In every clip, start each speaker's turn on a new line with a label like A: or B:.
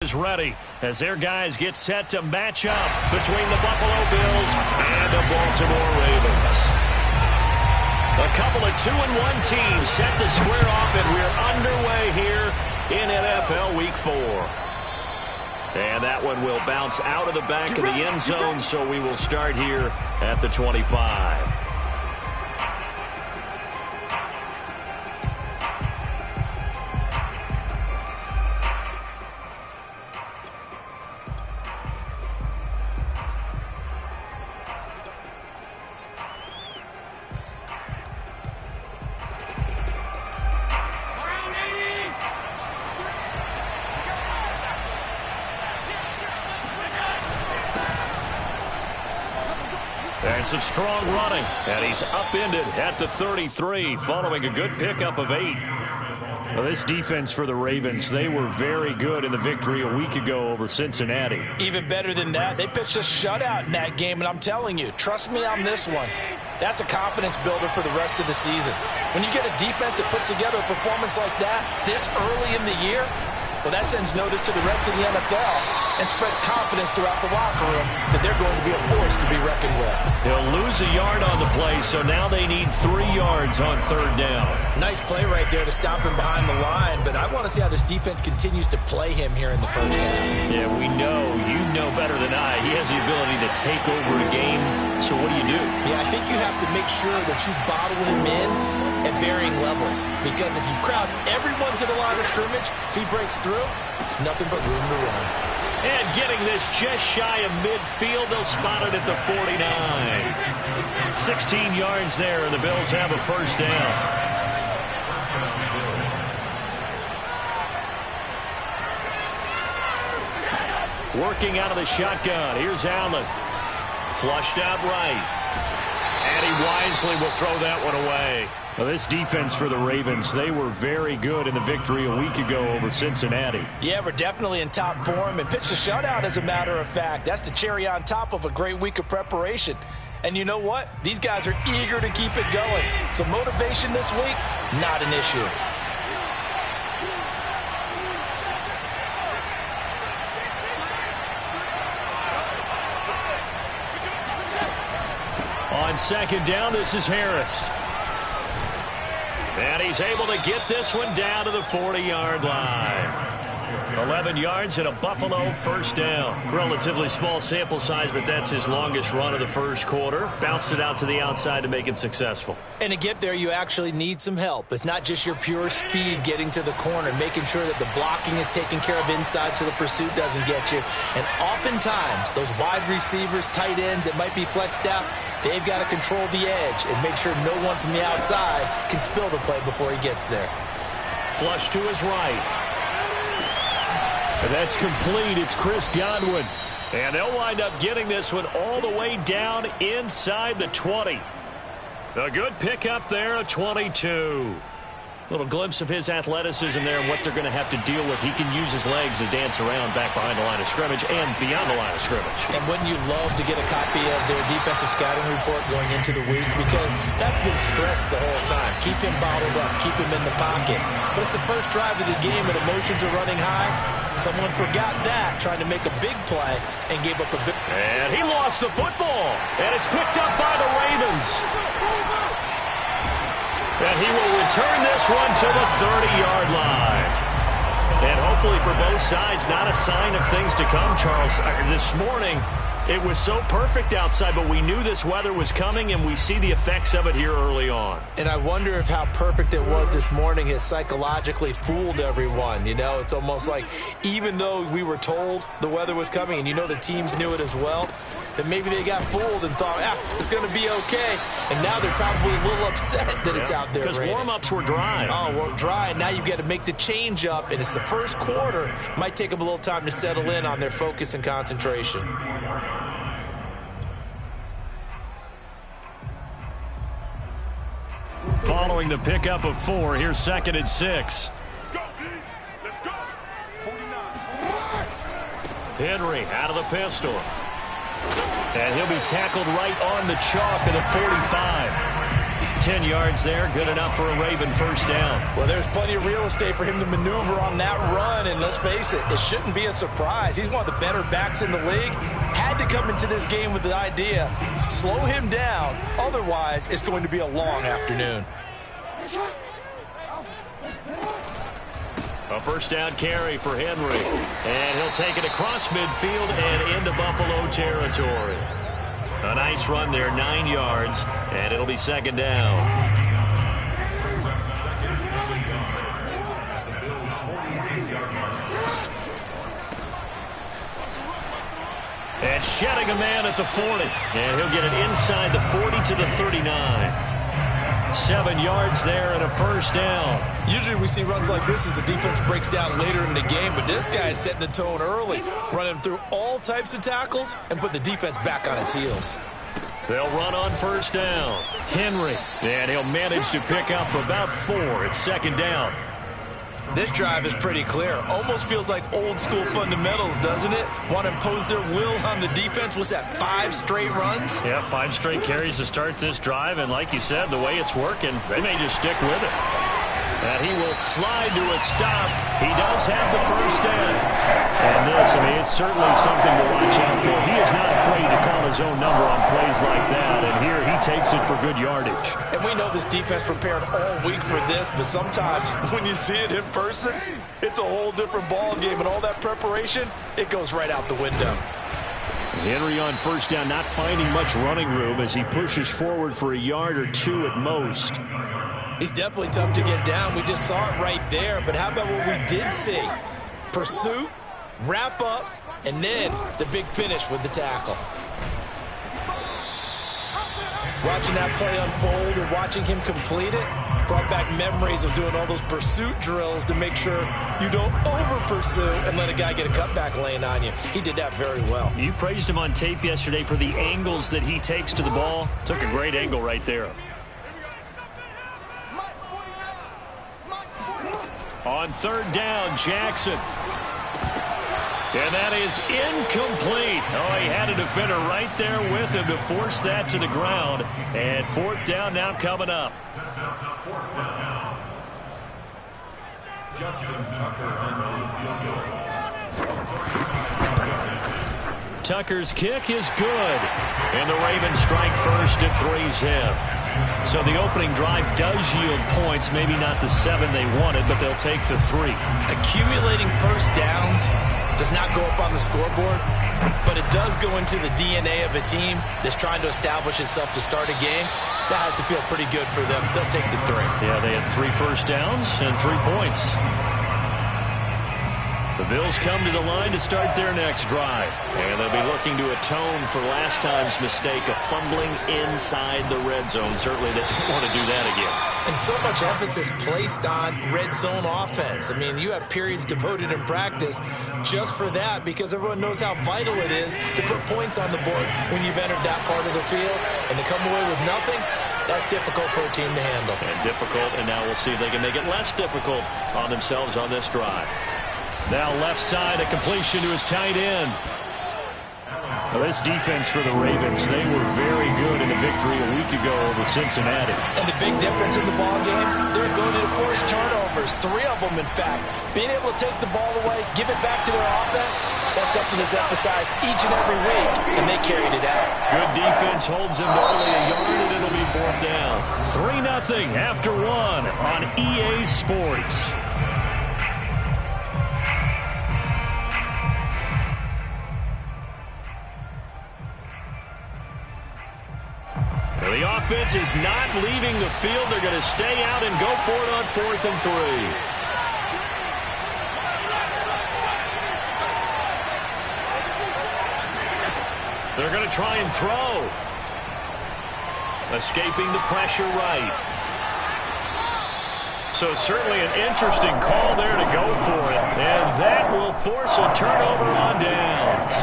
A: Is ready as their guys get set to match up between the Buffalo Bills and the Baltimore Ravens. A couple of 2-1 teams set to square off, and we're underway here in NFL Week 4. And that one will bounce out of the back of the end zone, so we will start here at the 25. And some strong running, and he's upended at the 33 following a good pickup of 8.
B: Well, this defense for the Ravens, they were very good in the victory a week ago over Cincinnati.
C: Even better than that, they pitched a shutout in that game, and I'm telling you, trust me on this one. That's a confidence builder for the rest of the season. When you get a defense that puts together a performance like that this early in the year, well, that sends notice to the rest of the NFL and spreads confidence throughout the locker room that they're going to be a force to be reckoned with.
A: He'll lose a yard on the play, so now they need 3 yards on 3rd down.
C: Nice play right there to stop him behind the line, but I want to see how this defense continues to play him here in the first half.
A: Yeah, we know, you know better than I, he has the ability to take over a game, so what do you do?
C: Yeah, I think you have to make sure that you bottle him in at varying levels, because if you crowd everyone to the line of scrimmage, if he breaks through, there's nothing but room to run.
A: And getting this just shy of midfield, they'll spot it at the 49. 16 yards there, and the Bills have a first down. Working out of the shotgun. Here's Allen. Flushed out right. And he wisely will throw that one away.
B: Well, this defense for the Ravens, they were very good in the victory a week ago over Cincinnati.
C: Yeah, we're definitely in top form and pitched a shutout, as a matter of fact. That's the cherry on top of a great week of preparation. And you know what? These guys are eager to keep it going. So motivation this week, not an issue.
A: On 2nd down, this is Harris. And he's able to get this one down to the 40-yard line. 11 yards and a Buffalo first down. Relatively small sample size, but that's his longest run of the first quarter. Bounced it out to the outside to make it successful.
C: And to get there, you actually need some help. It's not just your pure speed getting to the corner, making sure that the blocking is taken care of inside so the pursuit doesn't get you. And oftentimes, those wide receivers, tight ends that might be flexed out, they've got to control the edge and make sure no one from the outside can spill the play before he gets there.
A: Flush to his right.
B: And that's complete. It's Chris Godwin.
A: And they'll wind up getting this one all the way down inside the 20. A good pickup there, a 22. Little glimpse of his athleticism there and what they're going to have to deal with. He can use his legs to dance around back behind the line of scrimmage and beyond the line of scrimmage.
C: And wouldn't you love to get a copy of their defensive scouting report going into the week? Because that's been stressed the whole time. Keep him bottled up. Keep him in the pocket. But it's the first drive of the game and emotions are running high. Someone forgot that, trying to make a big play and gave up a big...
A: And he lost the football. And it's picked up by the Ravens. And he will return this one to the 30-yard line. And hopefully for both sides, not a sign of things to come, Charles. This morning, it was so perfect outside, but we knew this weather was coming, and we see the effects of it here early on.
C: And I wonder if how perfect it was this morning has psychologically fooled everyone. You know, it's almost like even though we were told the weather was coming, and you know the teams knew it as well, that maybe they got fooled and thought, it's going to be okay. And now they're probably a little upset that it's out there
A: because
C: raining.
A: Warm-ups were dry.
C: Oh, well, dry. Now you've got to make the change up, and it's the first quarter. Might take them a little time to settle in on their focus and concentration.
A: Following the pickup of 4, here's 2nd and 6. Henry out of the pistol. And he'll be tackled right on the chalk of the 45. 10 yards there, good enough for a Raven first down.
C: Well, there's plenty of real estate for him to maneuver on that run, and let's face it, it shouldn't be a surprise. He's one of the better backs in the league. Had to come into this game with the idea, slow him down, otherwise it's going to be a long afternoon.
A: A first down carry for Henry, and he'll take it across midfield and into Buffalo territory. A nice run there, 9 yards, and it'll be second down. And shedding a man at the 40, and he'll get it inside the 40 to the 39. 7 yards there and a first down.
C: Usually we see runs like this as the defense breaks down later in the game, but this guy is setting the tone early, running through all types of tackles and put the defense back on its heels.
A: They'll run on first down. Henry, and he'll manage to pick up about 4. It's second down.
C: This drive is pretty clear. Almost feels like old school fundamentals, doesn't it? Want to impose their will on the defense. Was that 5 straight runs?
B: Yeah, 5 straight carries to start this drive, and like you said, the way it's working, they may just stick with it.
A: And he will slide to a stop. He does have the first down. And this, I mean, it's certainly something to watch out for. He is not afraid to call his own number on plays like that. And here he takes it for good yardage.
C: And we know this defense prepared all week for this, but sometimes when you see it in person, it's a whole different ball game. And all that preparation, it goes right out the window.
A: Henry on first down, not finding much running room as he pushes forward for a yard or 2 at most.
C: He's definitely tough to get down. We just saw it right there. But how about what we did see? Pursuit, wrap up, and then the big finish with the tackle. Watching that play unfold and watching him complete it brought back memories of doing all those pursuit drills to make sure you don't over-pursue and let a guy get a cutback lane on you. He did that very well.
B: You praised him on tape yesterday for the angles that he takes to the ball. Took a great angle right there.
A: On third down, Jackson. And that is incomplete. Oh, he had a defender right there with him to force that to the ground. And fourth down now coming up.
D: Justin Tucker on the field goal.
A: Tucker's kick is good. And the Ravens strike first at 3-zip. So the opening drive does yield points, maybe not the 7 they wanted, but they'll take the 3.
C: Accumulating first downs does not go up on the scoreboard, but it does go into the DNA of a team that's trying to establish itself to start a game. That has to feel pretty good for them. They'll take the 3.
A: Yeah, they had 3 first downs and 3 points. The Bills come to the line to start their next drive. And they'll be looking to atone for last time's mistake of fumbling inside the red zone. Certainly they don't want to do that again.
C: And so much emphasis placed on red zone offense. I mean, you have periods devoted in practice just for that because everyone knows how vital it is to put points on the board when you've entered that part of the field. And to come away with nothing, that's difficult for a team to handle.
A: And difficult, and now we'll see if they can make it less difficult on themselves on this drive. Now left side, a completion to his tight end.
B: Well, this defense for the Ravens, they were very good in a victory a week ago over Cincinnati.
C: And the big difference in the ball game, they're going to force turnovers, 3 of them in fact. Being able to take the ball away, give it back to their offense, that's something that's emphasized each and every week, and they carried it out.
A: Good defense holds him to only a yard, and it'll be fourth down. 3-0 after 1 on EA Sports. The offense is not leaving the field. They're going to stay out and go for it on 4th and 3. They're going to try and throw. Escaping the pressure right. So certainly an interesting call there to go for it. And that will force a turnover on downs.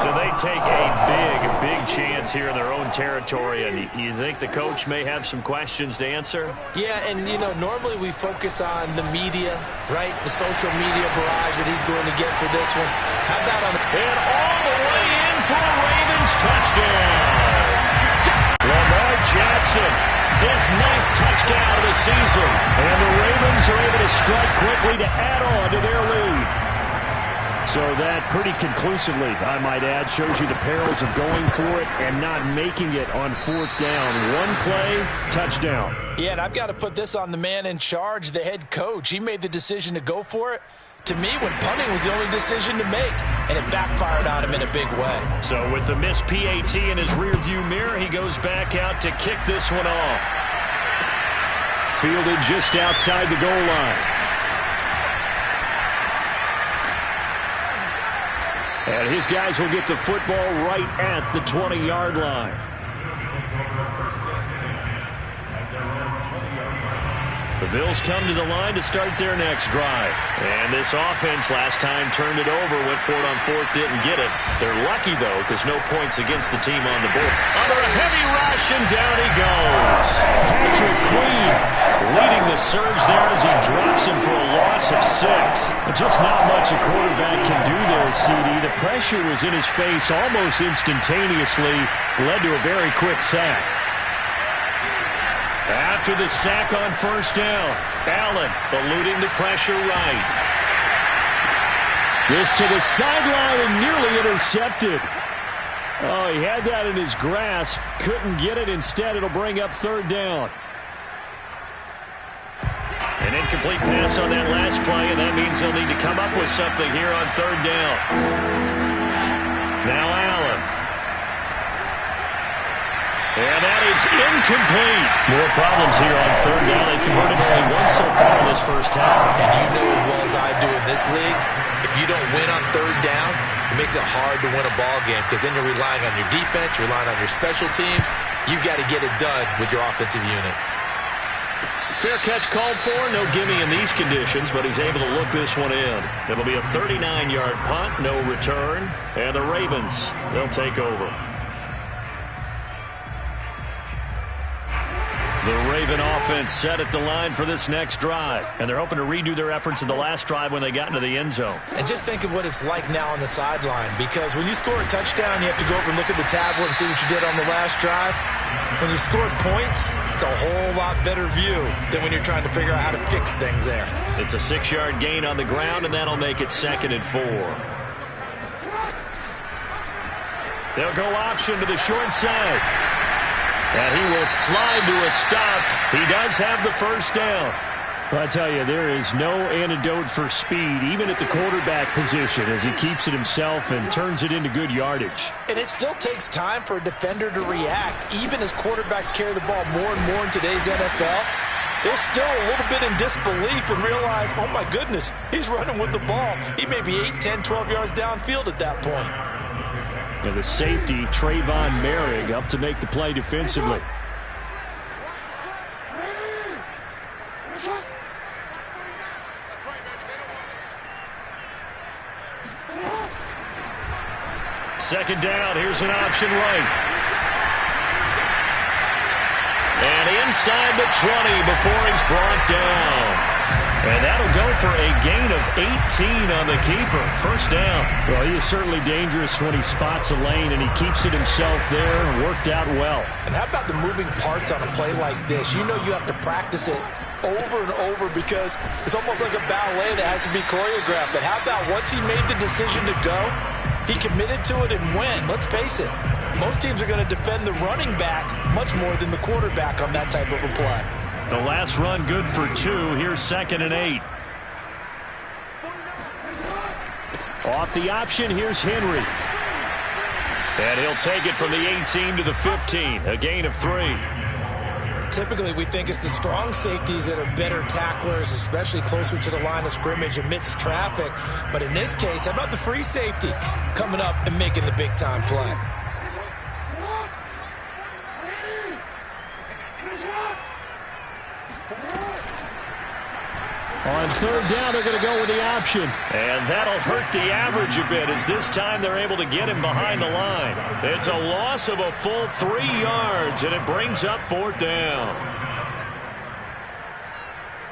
A: So they take a big chance here in their own territory. And you think the coach may have some questions to answer?
C: Yeah, and, you know, normally we focus on the media, right? The social media barrage that he's going to get for this one. How about on the...
A: And all the way in for a Ravens touchdown. Lamar Jackson. His 9th touchdown of the season. And the Ravens are able to strike quickly to add on to their lead.
B: So that pretty conclusively, I might add, shows you the perils of going for it and not making it on 4th down. One play, touchdown.
C: Yeah, and I've got to put this on the man in charge, the head coach. He made the decision to go for it. To me, when punting was the only decision to make, and it backfired on him in a big way.
A: So with the missed PAT in his rearview mirror, he goes back out to kick this one off. Fielded just outside the goal line. And his guys will get the football right at the 20-yard line. The Bills come to the line to start their next drive. And this offense last time turned it over, went for it on 4th, didn't get it. They're lucky, though, because no points against the team on the board. Under a heavy rush, and down he goes. Patrick Queen leading the surge there as he drops him for a loss of 6.
B: Just not much a quarterback can do there, CD. The pressure was in his face almost instantaneously, led to a very quick sack.
A: After the sack on 1st down, Allen eluding the pressure right.
B: This to the sideline and nearly intercepted. Oh, he had that in his grasp. Couldn't get it. Instead, it'll bring up 3rd down.
A: An incomplete pass on that last play, and that means they'll need to come up with something here on 3rd down. Now Allen. And that is incomplete. More problems here on 3rd down. They've converted only once so far in this first half.
C: And you know as well as I do in this league, if you don't win on 3rd down, it makes it hard to win a ball game because then you're relying on your defense, you're relying on your special teams. You've got to get it done with your offensive unit.
A: Fair catch called for. No gimme in these conditions, but he's able to look this one in. It'll be a 39-yard punt, no return. And the Ravens, they'll take over. The Raven offense set at the line for this next drive. And they're hoping to redo their efforts in the last drive when they got into the end zone.
C: And just think of what it's like now on the sideline. Because when you score a touchdown, you have to go over and look at the tablet and see what you did on the last drive. When you scored points, it's a whole lot better view than when you're trying to figure out how to fix things there.
A: It's a 6-yard gain on the ground, and that'll make it 2nd and 4. They'll go option to the short side. And he will slide to a stop. He does have the 1st down.
B: Well, I tell you, there is no antidote for speed, even at the quarterback position, as he keeps it himself and turns it into good yardage.
C: And it still takes time for a defender to react. Even as quarterbacks carry the ball more and more in today's NFL, they're still a little bit in disbelief and realize, oh my goodness, he's running with the ball. He may be 8, 10, 12 yards downfield at that point.
B: And the safety, Trayvon Merrick, up to make the play defensively.
A: Second down, here's an option right. And inside the 20 before he's brought down. And that'll go for a gain of 18 on the keeper. 1st down.
B: Well, he is certainly dangerous when he spots a lane, and he keeps it himself there and worked out well.
C: And how about the moving parts on a play like this? You know you have to practice it over and over because it's almost like a ballet that has to be choreographed. But how about once he made the decision to go, he committed to it and went. Let's face it, most teams are going to defend the running back much more than the quarterback on that type of a play.
A: The last run good for 2. Here's 2nd and 8.
B: Off the option, here's Henry.
A: And he'll take it from the 18 to the 15. A gain of 3.
C: Typically, we think it's the strong safeties that are better tacklers, especially closer to the line of scrimmage amidst traffic. But in this case, how about the free safety coming up and making the big-time play?
B: On 3rd down, they're going to go with the option.
A: And that'll hurt the average a bit as this time they're able to get him behind the line. It's a loss of a full 3 yards, and it brings up 4th down.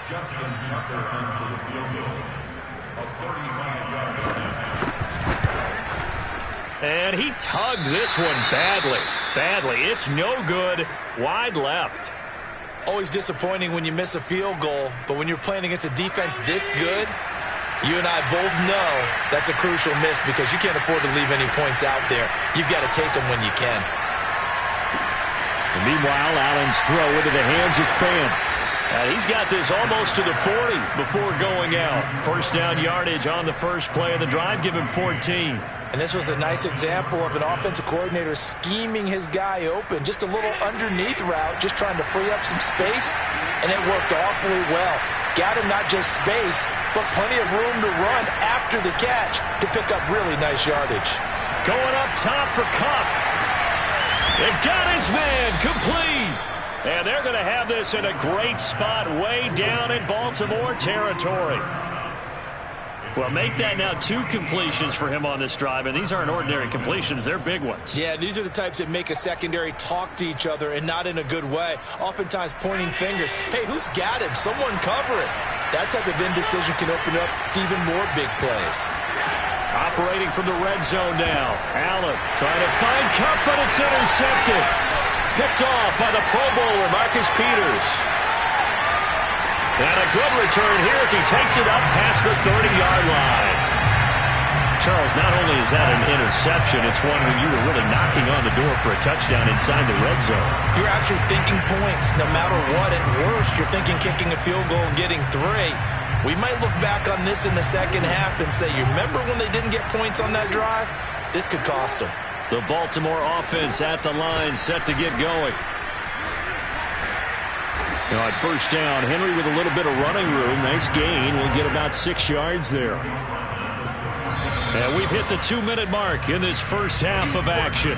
A: Justin Tucker on for the field goal. A 35-yard. And he tugged this one badly. Badly. It's no good. Wide left.
C: Always disappointing when you miss a field goal, but when you're playing against a defense this good, you and I both know that's a crucial miss because you can't afford to leave any points out there. You've got to take them when you can.
B: And meanwhile, Allen's throw into the hands of Fant.
A: He's got this almost to the 40 before going out. First down yardage on the first play of the drive. Give him 14.
C: And this was a nice example of an offensive coordinator scheming his guy open. Just a little underneath route, just trying to free up some space, and it worked awfully well. Got him not just space, but plenty of room to run after the catch to pick up really nice yardage.
A: Going up top for Kupp. It got his man complete. And they're going to have this in a great spot way down in Baltimore territory. Well, make that now 2 completions for him on this drive, and these aren't ordinary completions. They're big ones.
C: Yeah, these are the types that make a secondary talk to each other and not in a good way. Oftentimes pointing fingers. Hey, who's got him? Someone cover it. That type of indecision can open up to even more big plays.
A: Operating from the red zone now. Allen trying to find Kupp, but it's intercepted. Picked off by the Pro Bowler, Marcus Peters. And a good return here as he takes it up past the 30-yard line. Charles, not only is that an interception, it's one when you were really knocking on the door for a touchdown inside the red zone.
C: You're actually thinking points no matter what. At worst, you're thinking kicking a field goal and getting 3. We might look back on this in the second half and say, you remember when they didn't get points on that drive? This could cost them.
A: The Baltimore offense at the line, set to get going.
B: Now at first down, Henry with a little bit of running room. Nice gain. We'll get about 6 yards there.
A: And we've hit the 2-minute mark in this first half of action.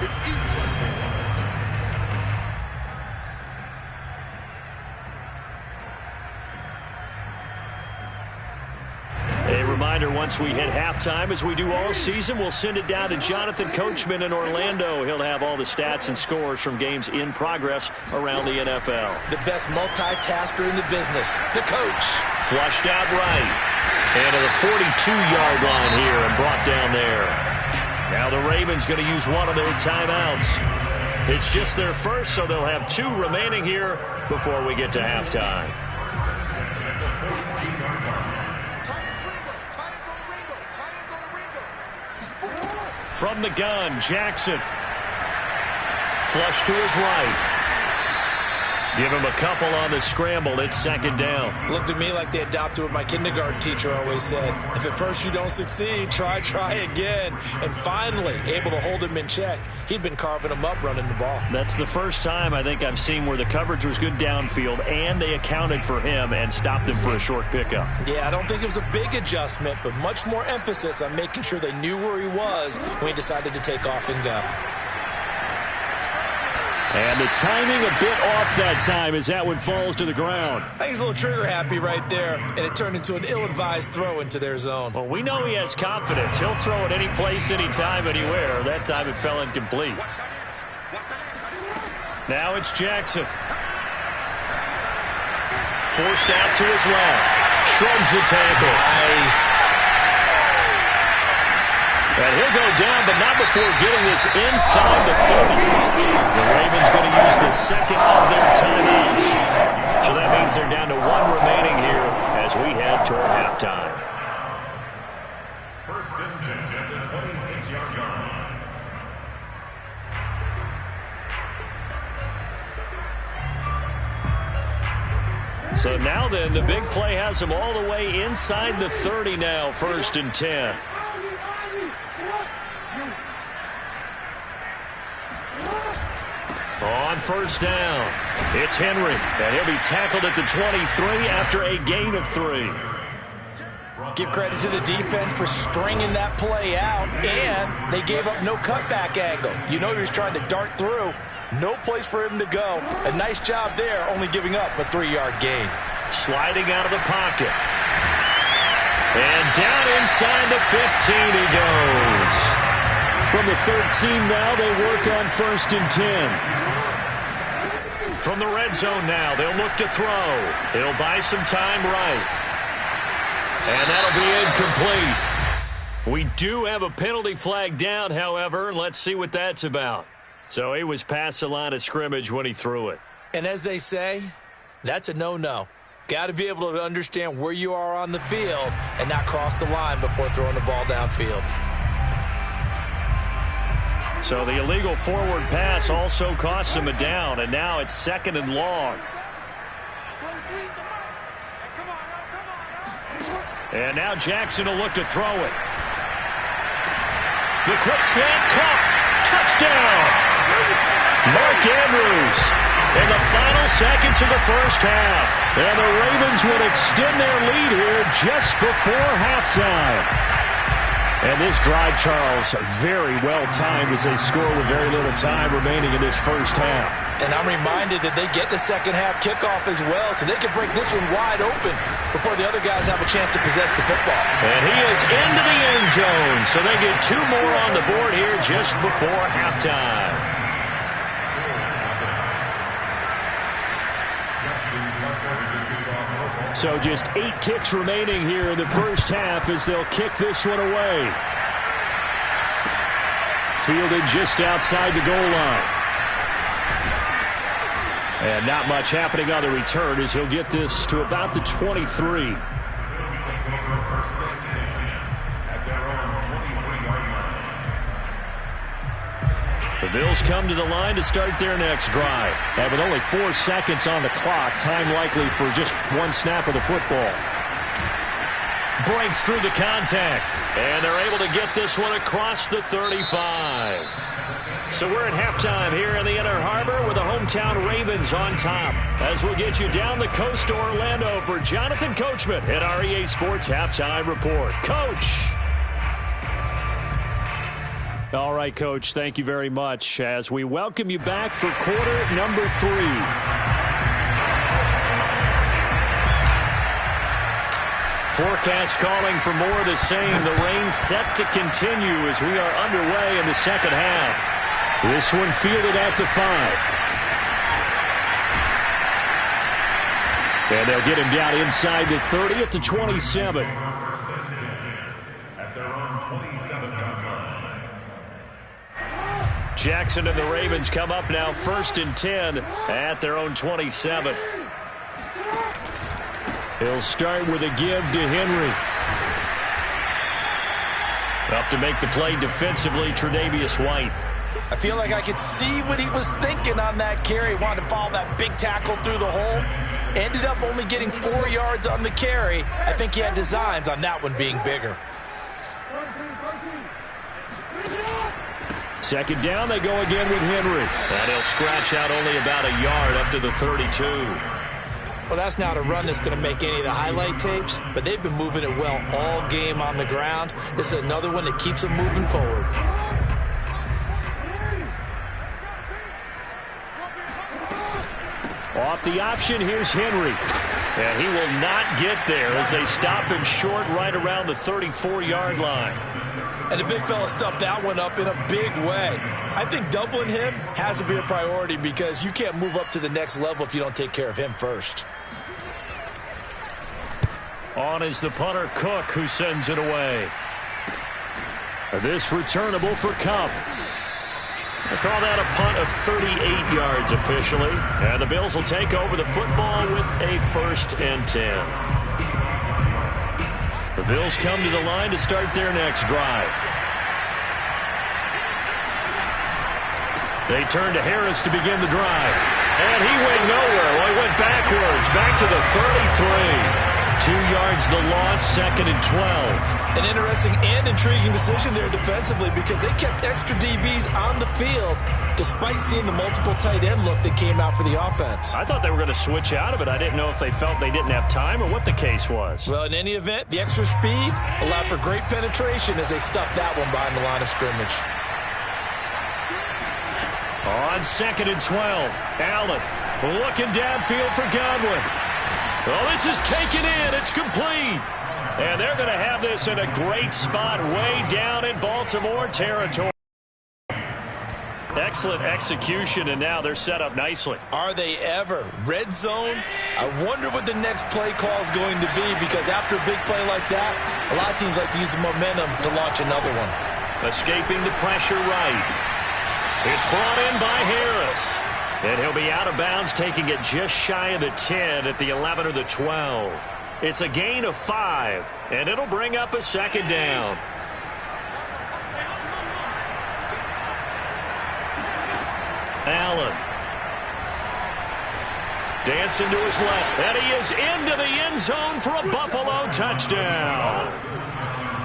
A: A reminder, once we hit halftime, as we do all season, we'll send it down to Jonathan Coachman in Orlando. He'll have all the stats and scores from games in progress around the NFL.
C: The best multitasker in the business, the coach.
A: Flushed out right. And to the 42-yard line here and brought down there. Now the Ravens going to use one of their timeouts. It's just their first, so they'll have 2 remaining here before we get to halftime. From the gun, Jackson. Flush to his right. Give him a couple on the scramble. It's second down.
C: Looked to me like they adopted what my kindergarten teacher always said. If at first you don't succeed, try again. And finally, able to hold him in check. He'd been carving him up running the ball.
A: That's the first time I think I've seen where the coverage was good downfield and they accounted for him and stopped him for a short pickup.
C: Yeah, I don't think it was a big adjustment, but much more emphasis on making sure they knew where he was when he decided to take off and go.
B: And the timing a bit off that time as that one falls to the ground.
C: I think he's a little trigger happy right there, and it turned into an ill-advised throw into their zone.
A: Well, we know he has confidence. He'll throw it any place, anytime, anywhere. That time it fell incomplete. Now it's Jackson. Forced out to his left. Shrugs the tackle.
C: Nice.
A: And he'll go down, but not before getting this inside the 30. The Ravens going to use the second of their timeouts. So that means they're down to 1 remaining here as we head toward halftime.
D: First and 10 at the 26-yard line.
A: So now then, the big play has them all the way inside the 30 now, first and 10. On first down, it's Henry, and he'll be tackled at the 23 after a gain of 3.
C: Give credit to the defense for stringing that play out, and they gave up no cutback angle. You know he was trying to dart through. No place for him to go. A nice job there, only giving up a 3-yard gain.
A: Sliding out of the pocket. And down inside the 15 he goes.
B: From the 13 now, they work on first and 10.
A: From the red zone now, they'll look to throw. It'll buy some time right. And that'll be incomplete. We do have a penalty flag down, however. Let's see what that's about. So he was past the line of scrimmage when he threw it.
C: And as they say, that's a no-no. Got to be able to understand where you are on the field and not cross the line before throwing the ball downfield.
A: So the illegal forward pass also costs him a down, and now it's 2nd and long. And now Jackson will look to throw it. The quick slant caught. Touchdown! Mark Andrews in the final seconds of the first half. And the Ravens would extend their lead here just before halftime. And this drive, Charles, very well timed as they score with very little time remaining in this first half.
C: And I'm reminded that they get the second half kickoff as well, so they can break this one wide open before the other guys have a chance to possess the football.
A: And he is into the end zone, so they get 2 more on the board here just before halftime.
B: So just 8 ticks remaining here in the first half as they'll kick this one away. Fielded just outside the goal line. And not much happening on the return as he'll get this to about the 23.
A: The Bills come to the line to start their next drive.
B: And with only 4 seconds on the clock, time likely for just 1 snap of the football.
A: Breaks through the contact. And they're able to get this one across the 35. So we're at halftime here in the Inner Harbor with the hometown Ravens on top. As we'll get you down the coast to Orlando for Jonathan Coachman at our EA Sports Halftime Report. Coach!
B: All right, Coach, thank you very much as we welcome you back for quarter number 3.
A: Forecast calling for more of the same. The rain set to continue as we are underway in the second half.
B: This one fielded at the 5. And they'll get him down inside the 30 at the 27.
A: Jackson and the Ravens come up now 1st and 10 at their own 27.
B: He'll start with a give to Henry.
A: Up to make the play defensively, Tre'Davious White.
C: I feel like I could see what he was thinking on that carry. Wanted to follow that big tackle through the hole. Ended up only getting 4 yards on the carry. I think he had designs on that one being bigger.
B: 2nd down, they go again with Henry.
A: And he'll scratch out only about a yard up to the 32.
C: Well, that's not a run that's going to make any of the highlight tapes, but they've been moving it well all game on the ground. This is another one that keeps them moving forward.
B: Off the option, here's Henry.
A: And he will not get there as they stop him short right around the 34-yard line.
C: And the big fella stuffed that one up in a big way. I think doubling him has to be a priority because you can't move up to the next level if you don't take care of him first.
A: On is the punter, Cook, who sends it away.
B: This returnable for Kupp.
A: They call that a punt of 38 yards officially. And the Bills will take over the football with a 1st and 10. The Bills come to the line to start their next drive. They turn to Harris to begin the drive. And he went nowhere. Well, he went backwards, back to the 33. 2 yards the loss, 2nd and 12.
C: An interesting and intriguing decision there defensively because they kept extra DBs on the field despite seeing the multiple tight end look that came out for the offense.
A: I thought they were going to switch out of it. I didn't know if they felt they didn't have time or what the case was.
C: Well, in any event, the extra speed allowed for great penetration as they stuffed that one behind the line of scrimmage.
A: On 2nd and 12, Allen looking downfield for Godwin. Well, this is taken in. It's complete. And they're going to have this in a great spot way down in Baltimore territory. Excellent execution, and now they're set up nicely.
C: Are they ever? Red zone? I wonder what the next play call is going to be because after a big play like that, a lot of teams like to use the momentum to launch another one.
A: Escaping the pressure right. It's brought in by Harris. And he'll be out of bounds, taking it just shy of the 10 at the 11 or the 12. It's a gain of 5, and it'll bring up a second down. Allen. Dancing to his left, and he is into the end zone for a Buffalo touchdown.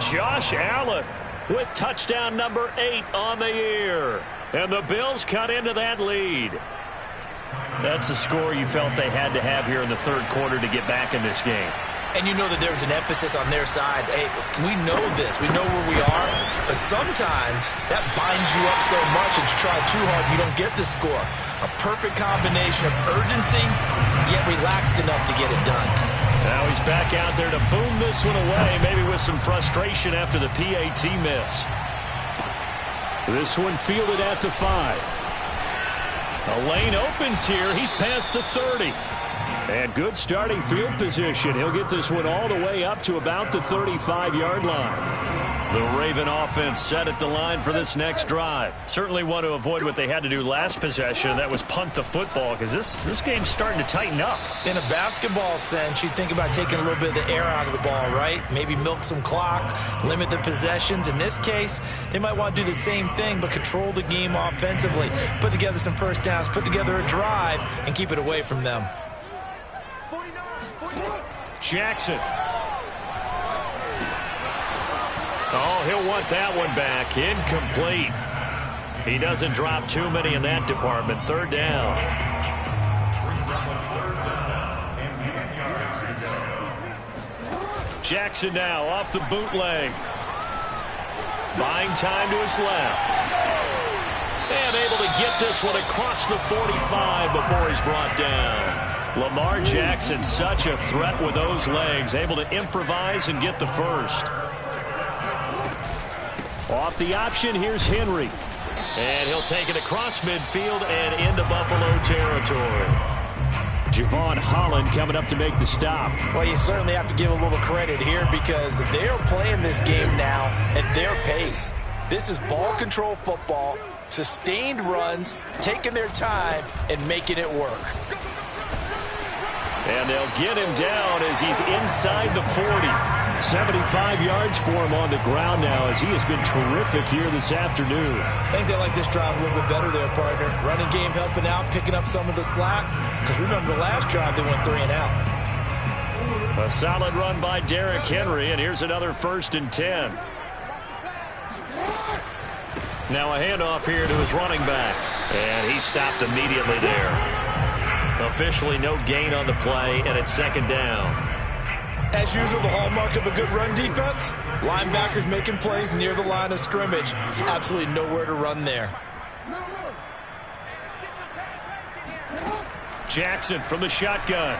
A: Josh Allen with touchdown number 8 on the year. And the Bills cut into that lead. That's a score you felt they had to have here in the third quarter to get back in this game.
C: And you know that there's an emphasis on their side. Hey, we know this. We know where we are. But sometimes that binds you up so much and you try too hard, you don't get the score. A perfect combination of urgency, yet relaxed enough to get it done.
A: Now he's back out there to boom this one away, maybe with some frustration after the PAT miss.
B: This one fielded at the 5.
A: A lane opens here. He's past the 30.
B: And good starting field position. He'll get this one all the way up to about the 35-yard line.
A: The Raven offense set at the line for this next drive. Certainly want to avoid what they had to do last possession. That was punt the football, because this game's starting to tighten up.
C: In a basketball sense, you think about taking a little bit of the air out of the ball, right? Maybe milk some clock, limit the possessions. In this case, they might want to do the same thing, but control the game offensively. Put together some first downs, put together a drive, and keep it away from them.
A: Jackson. Oh, he'll want that one back. Incomplete. He doesn't drop too many in that department. Third down. Jackson now off the bootleg. Buying time to his left. And able to get this one across the 45 before he's brought down. Lamar Jackson, such a threat with those legs, able to improvise and get the first.
B: Off the option, here's Henry.
A: And he'll take it across midfield and into Buffalo territory.
B: Javon Holland coming up to make the stop.
C: Well, you certainly have to give a little credit here because they're playing this game now at their pace. This is ball control football, sustained runs, taking their time, and making it work.
A: And they'll get him down as he's inside the 40.
B: 75 yards for him on the ground now as he has been terrific here this afternoon.
C: I think they like this drive a little bit better there, partner. Running game helping out, picking up some of the slack. Because remember the last drive they went 3 and out.
A: A solid run by Derrick Henry, and here's another 1st and 10. Now a handoff here to his running back. And he stopped immediately there. Officially no gain on the play, and it's second down.
C: As usual, the hallmark of a good run defense, linebackers making plays near the line of scrimmage. Absolutely nowhere to run there.
A: Jackson from the shotgun.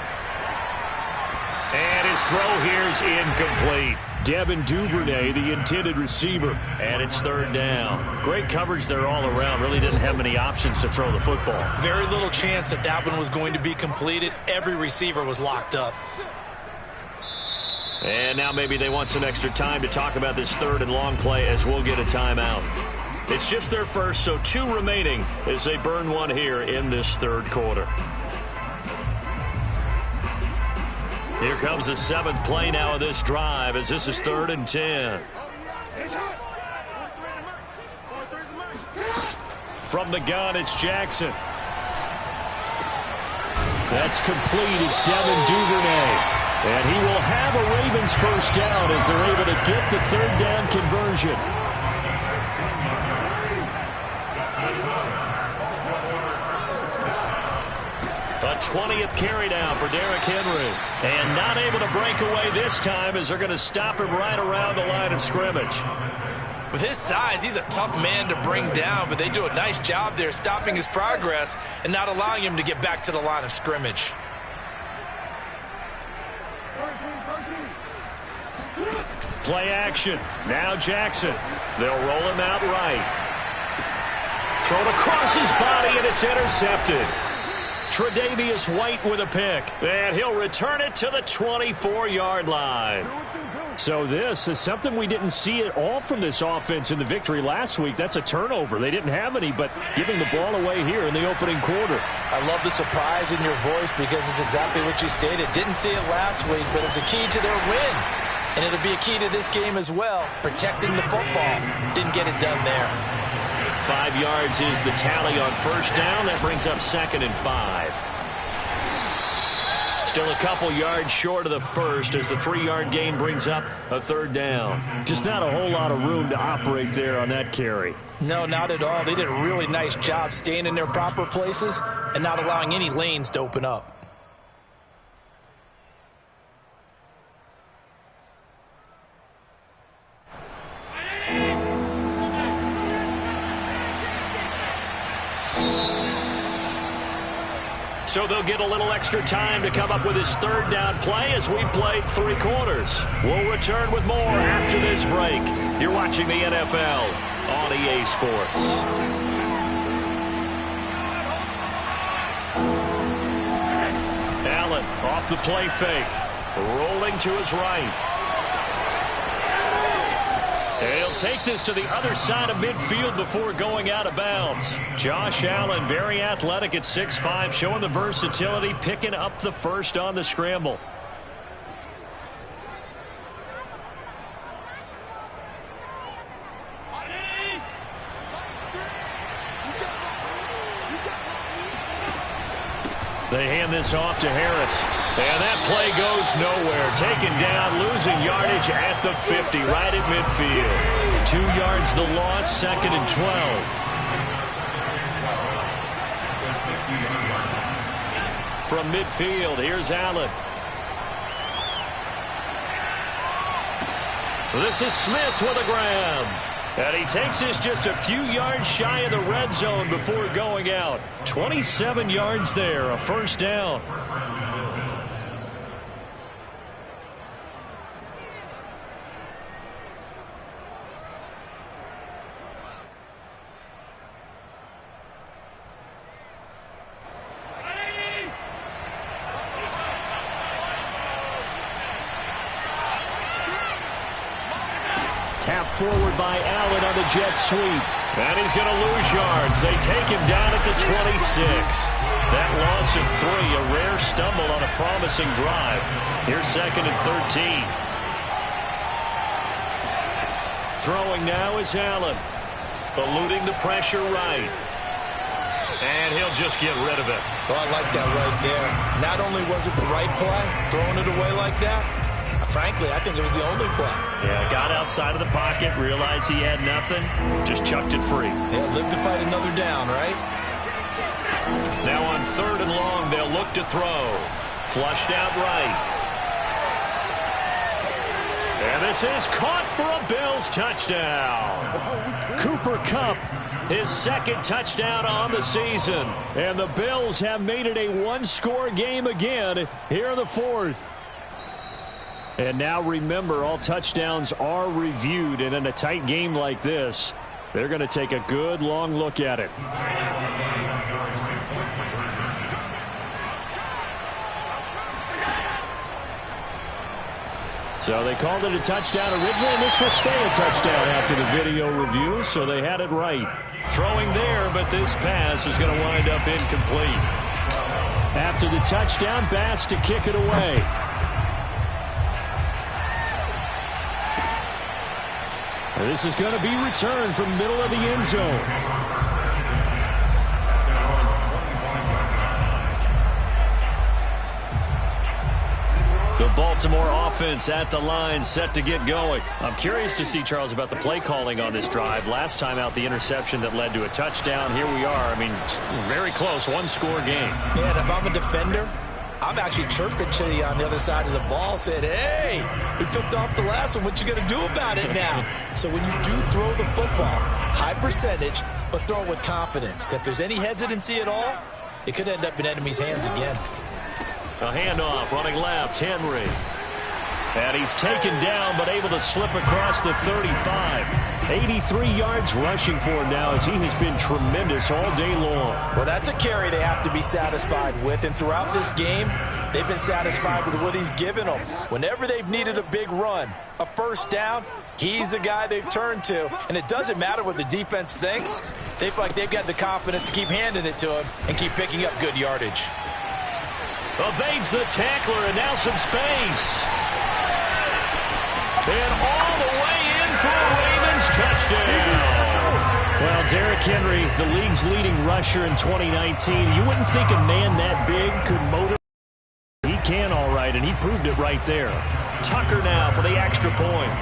A: And his throw here's incomplete.
B: Devin Duvernay, the intended receiver.
A: And it's third down. Great coverage there all around. Really didn't have many options to throw the football.
C: Very little chance that that one was going to be completed. Every receiver was locked up.
A: And now maybe they want some extra time to talk about this third and long play as we'll get a timeout. It's just their first, so 2 remaining as they burn one here in this third quarter. Here comes the 7th play now of this drive as this is 3rd and 10. From the gun, it's Jackson.
B: That's complete. It's Devin Duvernay. And he will have a Ravens first down as they're able to get the 3rd down conversion.
A: A 20th carry down for Derrick Henry. And not able to break away this time as they're going to stop him right around the line of scrimmage.
C: With his size, he's a tough man to bring down, but they do a nice job there stopping his progress and not allowing him to get back to the line of scrimmage.
A: Play action. Now Jackson. They'll roll him out right. Thrown across his body, and it's intercepted. Tre'Davious White with a pick. And he'll return it to the 24-yard line.
B: So this is something we didn't see at all from this offense in the victory last week. That's a turnover. They didn't have any, but giving the ball away here in the opening quarter.
C: I love the surprise in your voice because it's exactly what you stated. Didn't see it last week, but it's a key to their win. And it'll be a key to this game as well, protecting the football. Didn't get it done there.
A: 5 yards is the tally on first down. That brings up 2nd and 5. Still a couple yards short of the first as the 3-yard gain brings up a 3rd down.
B: Just not a whole lot of room to operate there on that carry.
C: No, not at all. They did a really nice job staying in their proper places and not allowing any lanes to open up.
A: So they'll get a little extra time to come up with his 3rd down play as we've played 3 quarters. We'll return with more after this break. You're watching the NFL on EA Sports.
B: Allen off the play fake. Rolling to his right.
A: He'll take this to the other side of midfield before going out of bounds. Josh Allen, very athletic at 6'5", showing the versatility, picking up the first on the scramble. They hand this off to Harris. And that play goes nowhere. Taken down, losing yardage at the 50, right at midfield. 2 yards the loss, 2nd and 12. From midfield, here's Allen. This is Smith with a grab. And he takes this just a few yards shy of the red zone before going out. 27 yards there, a 1st down. Tap forward by Allen on the jet sweep. And he's going to lose yards. They take him down at the 26. That loss of 3, a rare stumble on a promising drive. Here's 2nd and 13. Throwing now is Allen. Eluding the pressure right. And he'll just get rid of it.
C: Oh, I like that right there. Not only was it the right play, throwing it away like that, frankly, I think it was the only play.
A: Yeah, got outside of the pocket, realized he had nothing, just chucked it free.
C: Yeah, live to fight another down, right?
A: Now on 3rd and long, they'll look to throw. Flushed out right. And this is caught for a Bills touchdown. Cooper Kupp, his 2nd touchdown on the season.
B: And the Bills have made it a 1-score game again here in the 4th. And now remember, all touchdowns are reviewed, and in a tight game like this, they're going to take a good long look at it. So they called it a touchdown originally, and this will stay a touchdown after the video review, so they had it right.
A: Throwing there, but this pass is going to wind up incomplete.
B: After the touchdown, Bass to kick it away. This is going to be returned from middle of the end zone.
A: The Baltimore offense at the line, set to get going. I'm curious to see, Charles, about the play calling on this drive. Last time out, the interception that led to a touchdown. Here we are. I mean, very close, 1-score game.
C: Yeah, and if I'm a defender, I'm actually chirping to you on the other side of the ball, said, hey, we picked off the last one. What you going to do about it now? So when you do throw the football, high percentage, but throw it with confidence. If there's any hesitancy at all, it could end up in enemy's hands again.
A: A handoff, running left, Henry.
B: And he's taken down, but able to slip across the 35. 83 yards rushing for him now, as he has been tremendous all day long.
C: Well, that's a carry they have to be satisfied with. And throughout this game, they've been satisfied with what he's given them. Whenever they've needed a big run, a first down, he's the guy they've turned to. And it doesn't matter what the defense thinks. They feel like they've got the confidence to keep handing it to him and keep picking up good yardage.
B: Evades the tackler, and now some space. And all the way in for a Ravens touchdown. Well, Derrick Henry, the league's leading rusher in 2019. You wouldn't think a man that big could motivate. He can all right, and he proved it right there. Tucker now for the extra point.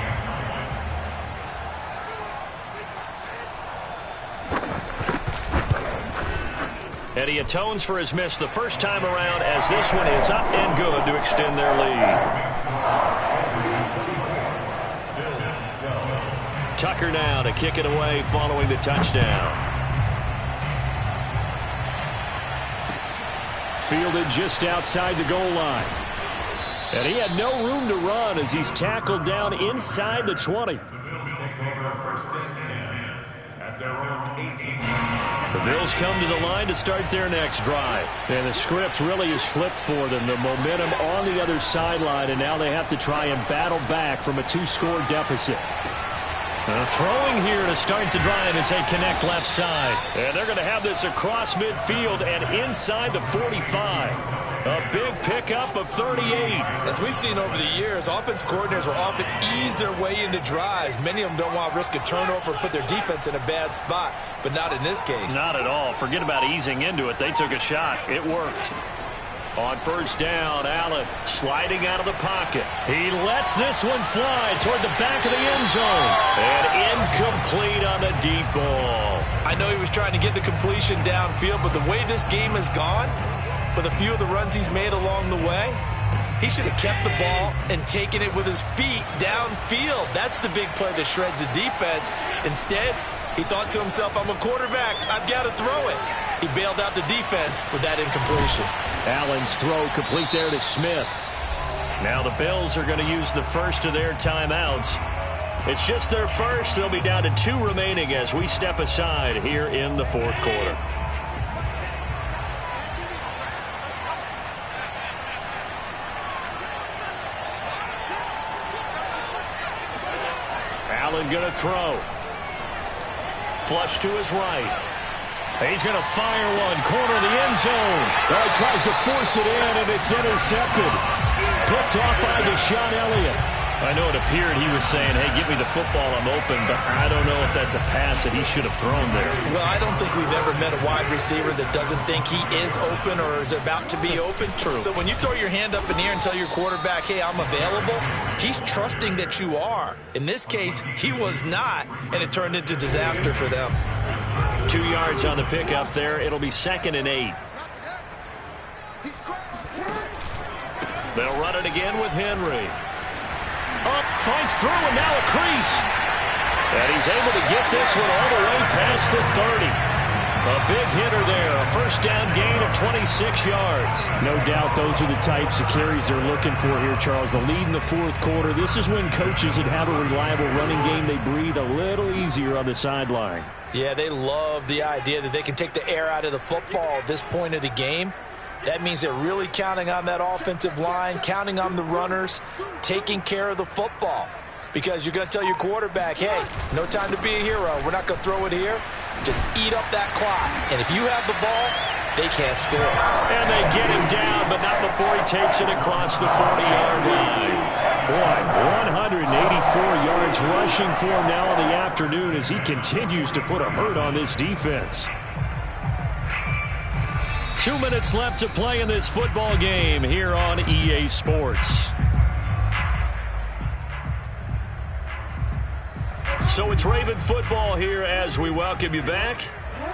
B: And he atones for his miss the first time around, as this one is up and good to extend their lead. Tucker now to kick it away following the touchdown. Fielded just outside the goal line. And he had no room to run as he's tackled down inside the 20.
D: The Bills take over first and 10 at their own 18.
B: The Bills come to the line to start their next drive. And the script really is flipped for them. The momentum on the other sideline, and now they have to try and battle back from a 2-score deficit. Throwing here to start the drive as they connect left side. And they're going to have this across midfield and inside the 45. A big pickup of 38.
C: As we've seen over the years, offense coordinators will often ease their way into drives. Many of them don't want to risk a turnover or put their defense in a bad spot, but not in this case.
B: Not at all. Forget about easing into it. They took a shot. It worked. On first down, Allen sliding out of the pocket. He lets this one fly toward the back of the end zone. And incomplete on the deep ball.
C: I know he was trying to get the completion downfield, but the way this game has gone, with a few of the runs he's made along the way, he should have kept the ball and taken it with his feet downfield. That's the big play that shreds the defense. Instead, he thought to himself, I'm a quarterback, I've got to throw it. He bailed out the defense with that incompletion.
B: Allen's throw complete there to Smith. Now the Bills are going to use the first of their timeouts. It's just their first. They'll be down to 2 remaining as we step aside here in the fourth quarter. Allen going to throw. Flush to his right. He's going to fire one, corner of the end zone. Oh, he tries to force it in, and it's intercepted. Picked off by Deshaun Elliott. I know it appeared he was saying, hey, give me the football, I'm open, but I don't know if that's a pass that he should have thrown there.
C: Well, I don't think we've ever met a wide receiver that doesn't think he is open or is about to be open.
B: True.
C: So when you throw your hand up in the air and tell your quarterback, hey, I'm available, he's trusting that you are. In this case, he was not, and it turned into disaster for them.
B: 2 yards on the pickup there. It'll be 2nd and 8. They'll run it again with Henry. Up, fights through, and now a crease. And he's able to get this one all the way past the 30. A big hitter there. A first down gain of 26 yards. No doubt those are the types of carries they're looking for here, Charles. The lead in the fourth quarter. This is when coaches that have a reliable running game, they breathe a little easier on the sideline.
C: Yeah, they love the idea that they can take the air out of the football at this point of the game. That means they're really counting on that offensive line, counting on the runners, taking care of the football. Because you're going to tell your quarterback, hey, no time to be a hero. We're not going to throw it here. Just eat up that clock. And if you have the ball, they can't score.
B: And they get him down, but not before he takes it across the 40-yard line. Boy, 184 yards rushing for him now in the afternoon as he continues to put a hurt on this defense. 2 minutes left to play in this football game here on EA Sports. So it's Raven football here as we welcome you back.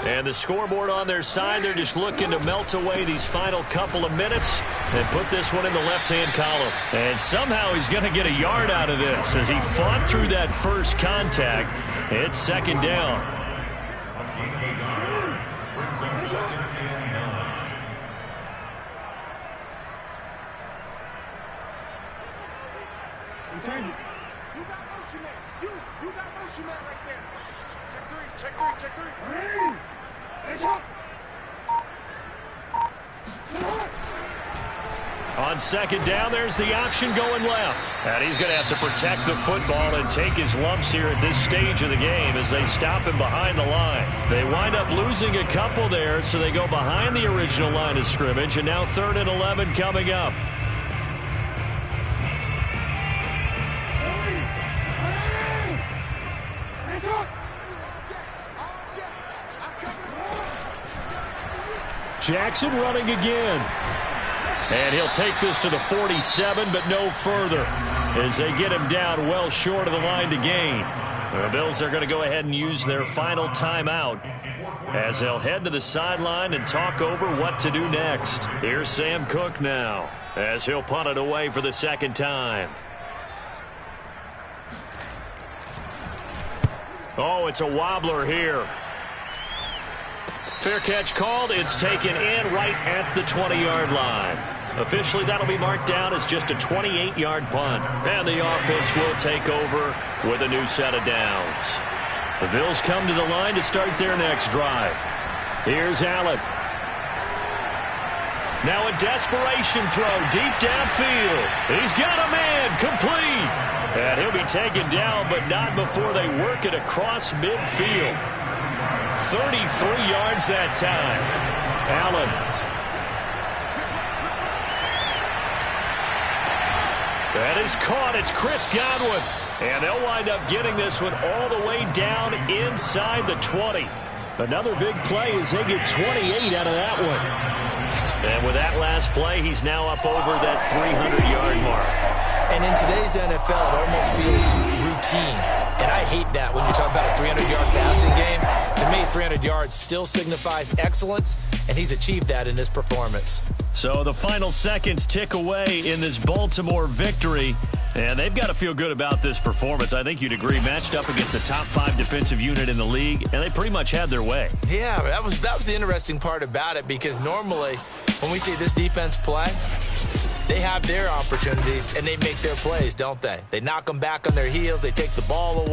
B: And the scoreboard on their side, they're just looking to melt away these final couple of minutes and put this one in the left-hand column. And somehow he's going to get a yard out of this as he fought through that first contact. It's second down.
E: You got motion man. You got motion man right there. Check three.
B: On second down, there's the option going left. And he's going to have to protect the football and take his lumps here at this stage of the game as they stop him behind the line. They wind up losing a couple there, so they go behind the original line of scrimmage, and now 3rd and 11 coming up. Jackson running again. And he'll take this to the 47, but no further as they get him down well short of the line to gain. The Bills are going to go ahead and use their final timeout as they'll head to the sideline and talk over what to do next. Here's Sam Cook now as he'll punt it away for the second time. Oh, it's a wobbler here. Fair catch called. It's taken in right at the 20-yard line. Officially, that'll be marked down as just a 28-yard punt. And the offense will take over with a new set of downs. The Bills come to the line to start their next drive. Here's Allen. Now a desperation throw deep downfield. He's got a man complete. And he'll be taken down, but not before they work it across midfield. 33 yards that time. Allen. That is caught. It's Chris Godwin. And they'll wind up getting this one all the way down inside the 20. Another big play as they get 28 out of that one. And with that last play, he's now up over that 300-yard mark.
C: And in today's NFL, it almost feels routine. And I hate that when you talk about a 300-yard passing game. To me, 300 yards still signifies excellence, and he's achieved that in this performance.
B: So the final seconds tick away in this Baltimore victory, and they've got to feel good about this performance. I think you'd agree, matched up against a top 5 defensive unit in the league, and they pretty much had their way.
C: Yeah, that was the interesting part about it, because normally when we see this defense play, they have their opportunities, and they make their plays, don't they? They knock them back on their heels. They take the ball away.